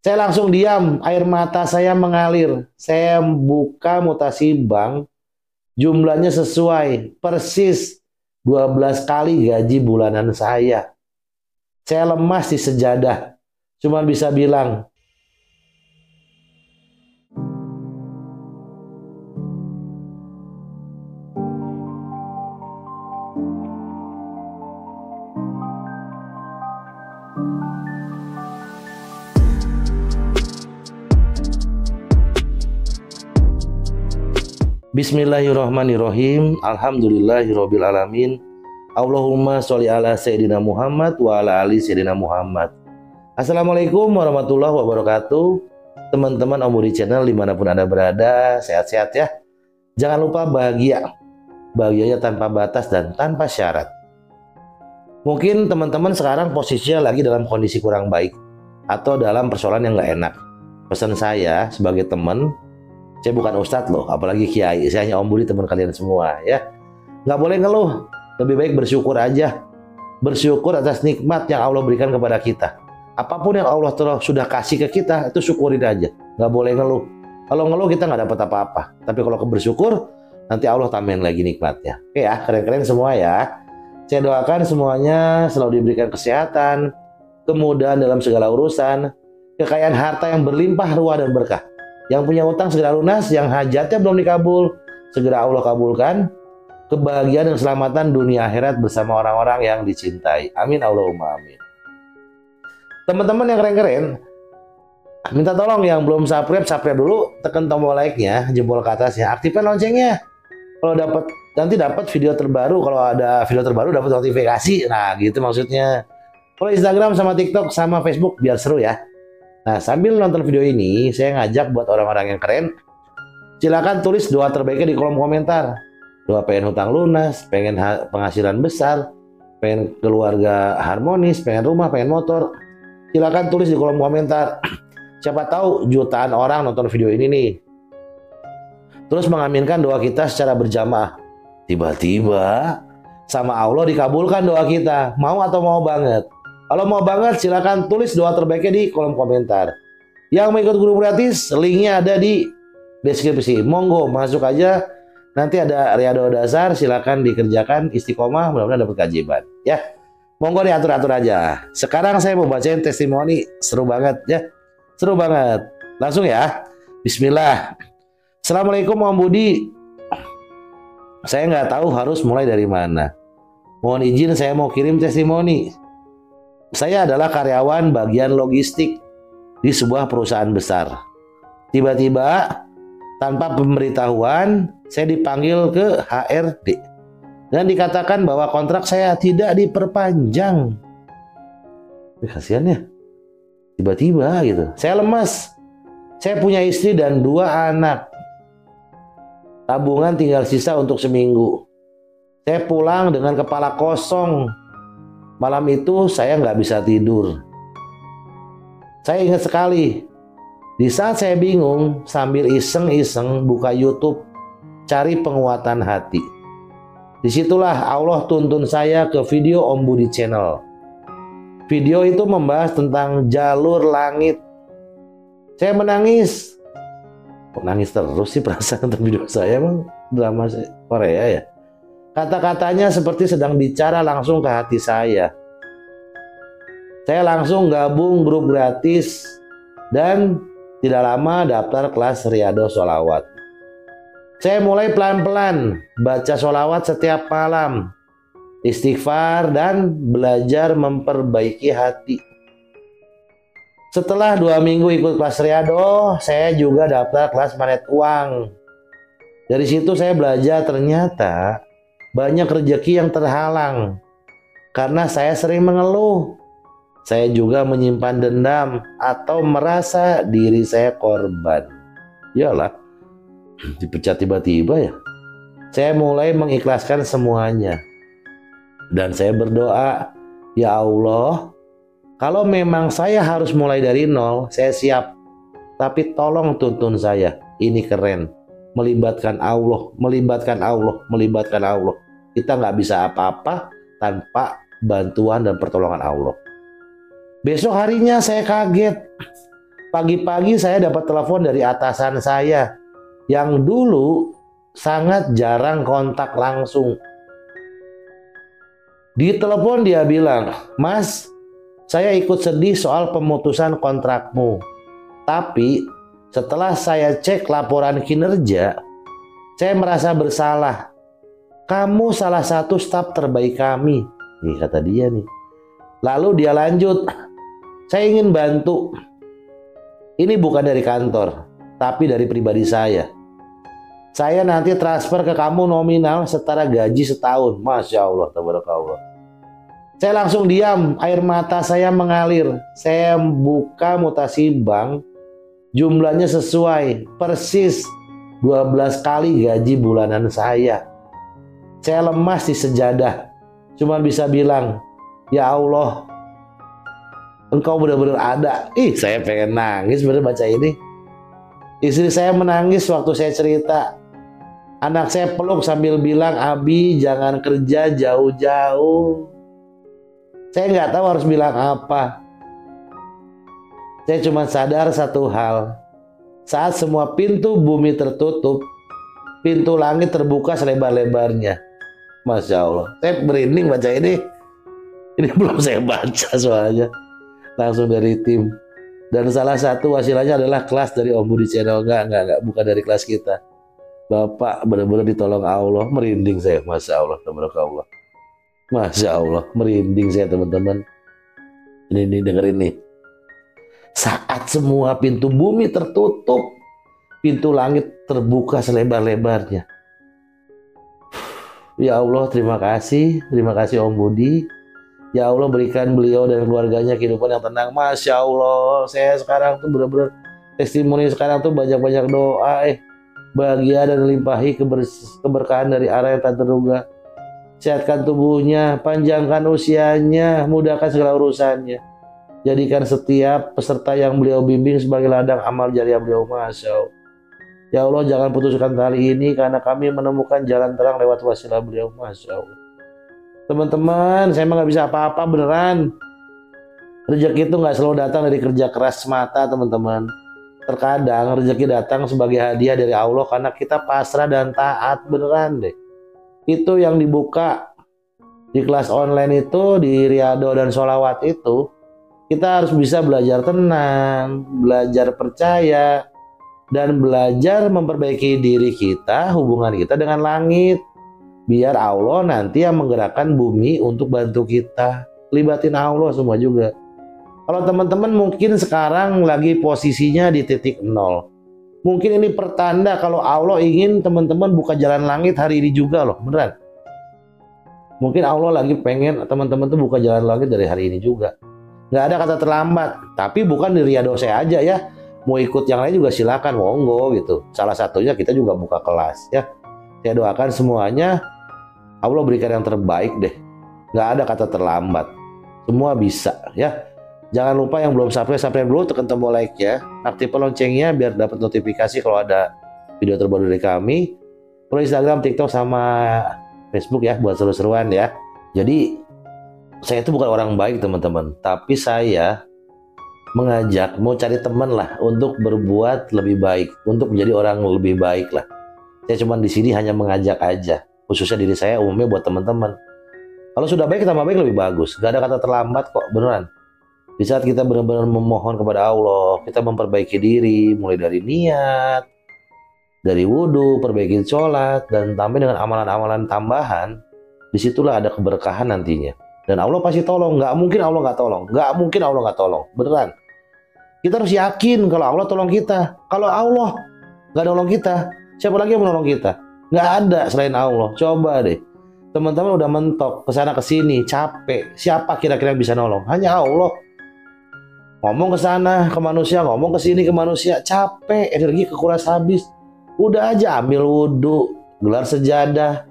Saya langsung diam, air mata saya mengalir. Saya buka mutasi bank, jumlahnya sesuai, persis 12 kali gaji bulanan saya. Saya lemas di sejadah, cuma bisa bilang, Bismillahirrahmanirrahim. Alhamdulillahirabbil alamin. Allahumma sholli ala sayyidina Muhammad wa ala ali sayyidina Muhammad. Assalamualaikum warahmatullahi wabarakatuh. Teman-teman Om Budi Channel dimanapun Anda berada, sehat-sehat ya. Jangan lupa bahagia. Bahagianya tanpa batas dan tanpa syarat. Mungkin teman-teman sekarang posisinya lagi dalam kondisi kurang baik atau dalam persoalan yang nggak enak. Pesan saya sebagai teman, saya bukan ustadz loh, apalagi kiai. Saya hanya Om Budi, teman kalian semua ya. Nggak boleh ngeluh, lebih baik bersyukur aja. Bersyukur atas nikmat yang Allah berikan kepada kita. Apapun yang Allah sudah kasih ke kita, itu syukurin aja. Nggak boleh ngeluh. Kalau ngeluh kita nggak dapat apa-apa. Tapi kalau bersyukur, nanti Allah tambahin lagi nikmatnya. Oke ya, keren-keren semua ya. Saya doakan semuanya selalu diberikan kesehatan, kemudahan dalam segala urusan, kekayaan harta yang berlimpah ruah dan berkah. Yang punya utang segera lunas, yang hajatnya belum dikabul, segera Allah kabulkan. Kebahagiaan dan keselamatan dunia akhirat bersama orang-orang yang dicintai. Amin Allahumma amin. Teman-teman yang keren-keren, minta tolong yang belum subscribe dulu, tekan tombol like-nya, jempol ke atasnya, aktifkan loncengnya. Kalau nanti dapat video terbaru, kalau ada video terbaru dapat notifikasi. Nah, gitu maksudnya. Kalau Instagram sama TikTok sama Facebook biar seru ya. Nah, sambil nonton video ini, saya ngajak buat orang-orang yang keren, silakan tulis doa terbaiknya di kolom komentar. Doa pengen hutang lunas, pengen penghasilan besar, pengen keluarga harmonis, pengen rumah, pengen motor. Silakan tulis di kolom komentar. Siapa tahu jutaan orang nonton video ini nih. Terus mengaminkan doa kita secara berjamaah. Tiba-tiba sama Allah dikabulkan doa kita. Mau atau mau banget? Kalau mau banget silakan tulis doa terbaiknya di kolom komentar. Yang mau ikut guru gratis, linknya ada di deskripsi. Monggo masuk aja. Nanti ada riado dasar, silakan dikerjakan istiqomah, mudah-mudahan dapat keajaiban. Ya, monggo diatur-atur aja. Sekarang saya mau bacain testimoni, seru banget ya, seru banget. Langsung ya. Bismillah. Assalamualaikum Om Budi. Saya nggak tahu harus mulai dari mana. Mohon izin saya mau kirim testimoni. Saya adalah karyawan bagian logistik di sebuah perusahaan besar. Tiba-tiba, tanpa pemberitahuan, saya dipanggil ke HRD. Dan dikatakan bahwa kontrak saya tidak diperpanjang. Kasihan ya. Tiba-tiba gitu. Saya lemas. Saya punya istri dan 2 anak. Tabungan tinggal sisa untuk seminggu. Saya pulang dengan kepala kosong. Malam itu saya nggak bisa tidur. Saya ingat sekali, di saat saya bingung sambil iseng-iseng buka YouTube, cari penguatan hati. Disitulah Allah tuntun saya ke video Om Budi Channel. Video itu membahas tentang jalur langit. Saya menangis. Kok nangis terus sih perasaan tentang video saya, emang drama Korea ya? Kata-katanya seperti sedang bicara langsung ke hati saya. Saya langsung gabung grup gratis dan tidak lama daftar kelas Riyadhah Sholawat. Saya mulai pelan-pelan baca sholawat setiap malam, istighfar dan belajar memperbaiki hati. Setelah 2 minggu ikut kelas Riyadhah, saya juga daftar kelas Manet Uang. Dari situ saya belajar ternyata banyak rezeki yang terhalang karena saya sering mengeluh. Saya juga menyimpan dendam atau merasa diri saya korban. Iyalah, dipecat tiba-tiba ya. Saya mulai mengikhlaskan semuanya. Dan saya berdoa, ya Allah, kalau memang saya harus mulai dari nol, saya siap. Tapi tolong tuntun saya. Ini keren. Melibatkan Allah, melibatkan Allah, melibatkan Allah. Kita nggak bisa apa-apa tanpa bantuan dan pertolongan Allah. Besok harinya saya kaget. Pagi-pagi saya dapat telepon dari atasan saya yang dulu sangat jarang kontak langsung. Di telepon dia bilang, "Mas, saya ikut sedih soal pemutusan kontrakmu. Tapi setelah saya cek laporan kinerja, saya merasa bersalah. Kamu salah satu staf terbaik kami." Nih kata dia nih. Lalu dia lanjut, "Saya ingin bantu. Ini bukan dari kantor, tapi dari pribadi saya. Saya nanti transfer ke kamu nominal setara gaji setahun." Masya Allah, tabarakallah. Saya langsung diam, air mata saya mengalir. Saya buka mutasi bank, jumlahnya sesuai, persis 12 kali gaji bulanan saya. Saya lemas di sejadah, cuma bisa bilang, "Ya Allah, Engkau benar-benar ada." Saya pengen nangis bener baca ini. Istri saya menangis waktu saya cerita. Anak saya peluk sambil bilang, "Abi, jangan kerja jauh-jauh." Saya nggak tahu harus bilang apa. Saya cuma sadar satu hal. Saat semua pintu bumi tertutup, pintu langit terbuka selebar-lebarnya. Masya Allah. Saya merinding baca ini. Ini belum saya baca soalnya. Langsung dari tim. Dan salah satu wasilanya adalah kelas dari Om Budi Channel. Enggak, bukan dari kelas kita. Bapak benar-benar ditolong Allah. Merinding saya, Masya Allah, tabarakallah. Masya Allah, merinding saya teman-teman. Ini dengerin nih. Saat semua pintu bumi tertutup, pintu langit terbuka selebar-lebarnya. Ya Allah, terima kasih Om Budi. Ya Allah, berikan beliau dan keluarganya kehidupan yang tenang. Masya Allah, saya sekarang tuh benar-benar testimoni sekarang tuh banyak-banyak doa, bahagia dan limpahi keberkahan dari arah yang tak terduga. Sehatkan tubuhnya, panjangkan usianya, mudahkan segala urusannya. Jadikan setiap peserta yang beliau bimbing sebagai ladang amal jariah beliau. Masya Allah. Ya Allah, jangan putuskan tali ini karena kami menemukan jalan terang lewat wasilah beliau. Masya Allah. Teman-teman, saya mah nggak bisa apa-apa beneran. Rezeki itu nggak selalu datang dari kerja keras semata, teman-teman. Terkadang rezeki datang sebagai hadiah dari Allah karena kita pasrah dan taat, beneran deh. Itu yang dibuka di kelas online itu, di Riyadho dan Sholawat itu, kita harus bisa belajar tenang, belajar percaya, dan belajar memperbaiki diri kita, hubungan kita dengan langit. Biar Allah nanti yang menggerakkan bumi untuk bantu kita. Libatin Allah semua juga. Kalau teman-teman mungkin sekarang lagi posisinya di titik nol. Mungkin ini pertanda kalau Allah ingin teman-teman buka jalan langit hari ini juga loh, beneran. Mungkin Allah lagi pengen teman-teman tuh buka jalan langit dari hari ini juga. Nggak ada kata terlambat. Tapi bukan di Riyadho saya aja ya. Mau ikut yang lain juga silakan, monggo gitu. Salah satunya kita juga buka kelas ya. Saya doakan semuanya Allah berikan yang terbaik deh. Nggak ada kata terlambat. Semua bisa ya. Jangan lupa yang belum subscribe dulu, tekan tombol like ya. Aktifkan loncengnya biar dapat notifikasi kalau ada video terbaru dari kami. Follow Instagram, TikTok, sama Facebook ya buat seru-seruan ya. Jadi saya itu bukan orang baik teman-teman. Tapi saya mengajak, mau cari teman lah untuk berbuat lebih baik. Untuk menjadi orang lebih baik lah. Saya cuma di sini hanya mengajak aja. Khususnya diri saya, umumnya buat teman-teman. Kalau sudah baik, tambah baik lebih bagus. Gak ada kata terlambat kok, beneran. Di saat kita benar-benar memohon kepada Allah, kita memperbaiki diri, mulai dari niat, dari wudhu, perbaiki sholat, dan tambah dengan amalan-amalan tambahan, disitulah ada keberkahan nantinya. Dan Allah pasti tolong, nggak mungkin Allah nggak tolong, nggak mungkin Allah nggak tolong, beneran. Kita harus yakin kalau Allah tolong kita. Kalau Allah nggak nolong kita, siapa lagi yang menolong kita? Nggak ada selain Allah. Coba deh, teman-teman udah mentok kesana kesini, capek. Siapa kira-kira yang bisa nolong? Hanya Allah. Ngomong ke sana ke manusia, ngomong ke sini ke manusia, capek, energi kekuras habis. Udah aja ambil wudhu, gelar sejadah,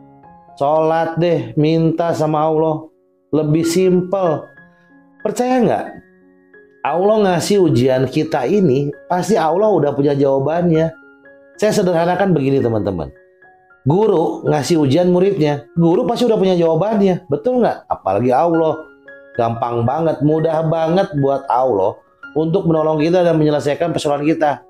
sholat deh, minta sama Allah. Lebih simpel. Percaya nggak? Allah ngasih ujian kita ini, pasti Allah udah punya jawabannya. Saya sederhanakan begini teman-teman. Guru ngasih ujian muridnya, guru pasti udah punya jawabannya, betul nggak? Apalagi Allah, gampang banget, mudah banget buat Allah untuk menolong kita dan menyelesaikan persoalan kita.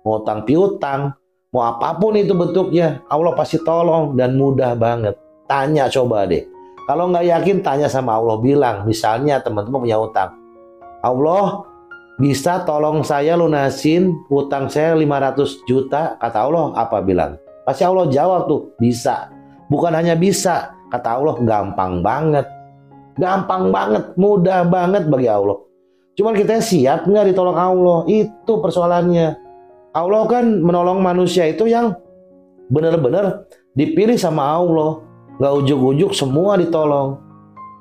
Mau utang piutang, mau apapun itu bentuknya, Allah pasti tolong dan mudah banget. Tanya coba deh. Kalau nggak yakin, tanya sama Allah. Bilang, misalnya teman-teman punya utang. Allah, bisa tolong saya lunasin utang saya 500 juta? Kata Allah, apa bilang? Pasti Allah jawab tuh, bisa. Bukan hanya bisa, kata Allah, gampang banget. Gampang banget, mudah banget bagi Allah. Cuman kita siap nggak ditolong Allah? Itu persoalannya. Allah kan menolong manusia itu yang benar-benar dipilih sama Allah. Nggak ujuk-ujuk semua ditolong.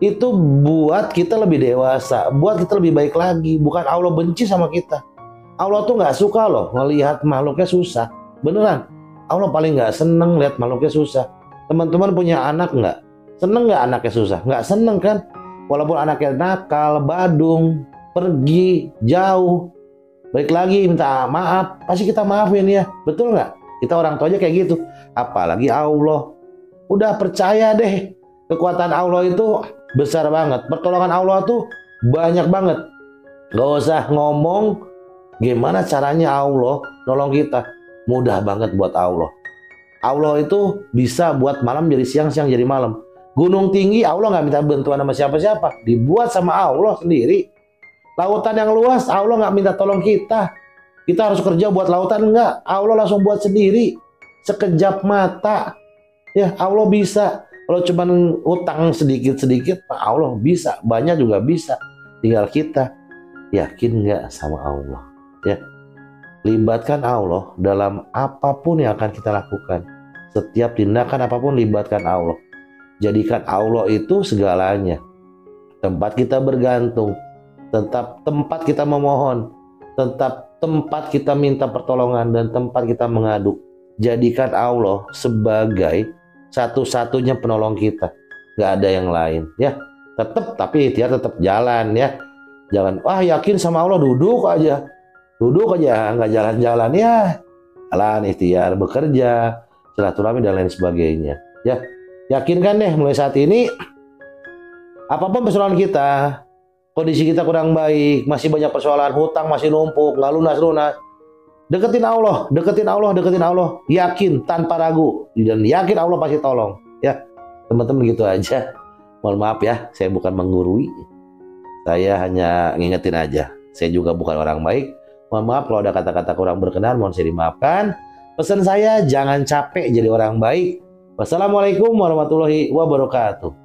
Itu buat kita lebih dewasa, buat kita lebih baik lagi. Bukan Allah benci sama kita. Allah tuh nggak suka loh ngelihat makhluknya susah. Beneran. Allah paling nggak seneng lihat makhluknya susah. Teman-teman punya anak nggak? Seneng nggak anaknya susah? Nggak seneng kan? Walaupun anaknya nakal, badung, pergi, jauh, balik lagi minta maaf, pasti kita maafin ya. Betul nggak? Kita orang tua aja kayak gitu. Apalagi Allah. Udah percaya deh, kekuatan Allah itu besar banget. Pertolongan Allah tuh banyak banget. Gak usah ngomong gimana caranya Allah nolong kita. Mudah banget buat Allah. Allah itu bisa buat malam jadi siang, siang jadi malam. Gunung tinggi Allah nggak minta bantuan sama siapa-siapa. Dibuat sama Allah sendiri. Lautan yang luas Allah nggak minta tolong kita. Kita harus kerja buat lautan, enggak. Allah langsung buat sendiri. Sekejap mata. Ya Allah bisa. Kalau cuma utang sedikit-sedikit, Allah bisa. Banyak juga bisa. Tinggal kita yakin nggak sama Allah. Ya. Libatkan Allah dalam apapun yang akan kita lakukan. Setiap tindakan apapun libatkan Allah. Jadikan Allah itu segalanya. Tempat kita bergantung. Tetap tempat kita memohon. Tetap tempat kita minta pertolongan dan tempat kita mengadu. Jadikan Allah sebagai satu-satunya penolong kita. Nggak ada yang lain. Ya, tapi ikhtiar tetap jalan ya. Jangan, yakin sama Allah duduk aja. Duduk aja, nggak jalan-jalan ya. Jalan, ikhtiar, bekerja, silaturahmi dan lain sebagainya. Ya, yakinkan deh mulai saat ini, apapun persoalan kita, kondisi kita kurang baik, masih banyak persoalan, hutang masih numpuk, nggak lunas-lunas. Deketin Allah, deketin Allah, deketin Allah. Yakin tanpa ragu dan yakin Allah pasti tolong. Ya, teman-teman gitu aja. Mohon maaf ya, saya bukan menggurui. Saya hanya ngingetin aja. Saya juga bukan orang baik. Mohon maaf kalau ada kata-kata kurang berkenan, mohon saya dimaafkan. Pesan saya, jangan capek jadi orang baik. Wassalamualaikum warahmatullahi wabarakatuh.